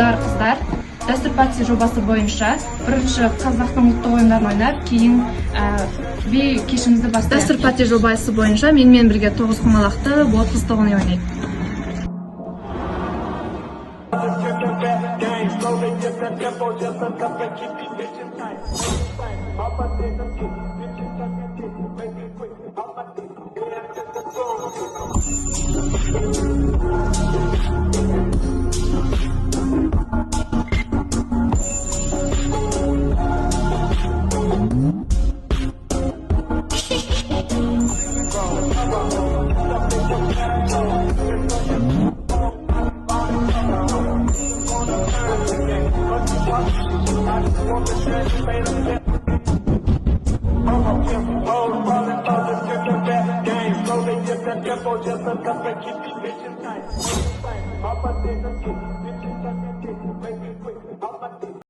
Ұлдар қыздар дәстүр партия жобасы бойынша бірінші қазақтың ұлттық ойындарын ойнап, кейін би кешімізді бастаймыз. Дәстүр партия жобасы бойынша менімен бірге тоғызқұмалақты бот қыстығын ойнайды. Just a couple, just a couple, keep these bitches tight.